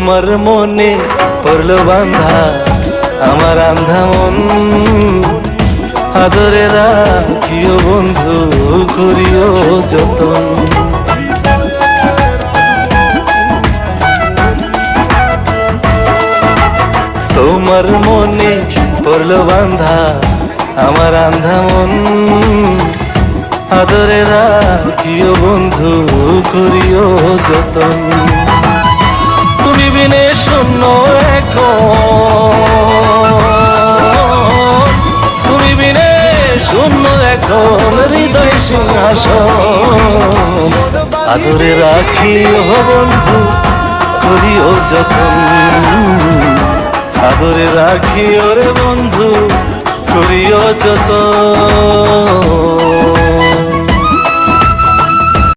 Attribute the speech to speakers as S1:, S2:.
S1: তোমার মনে পড়লো বান্ধা আমার আন্ধা মন, আদরে রাখিও বন্ধু করিও যতন। তোমার মনে পড়লো বান্ধা আমার আন্ধা মন, আদরে রাখিও বন্ধু করিও যতন। তুমি বিনে শূন্য এখন, তুমি বিনে শূন্য এখন হৃদয় সিংহাসন, আদরে রাখিও বন্ধু করিও যতন, আদরে রাখিও রে বন্ধু করিও যতন।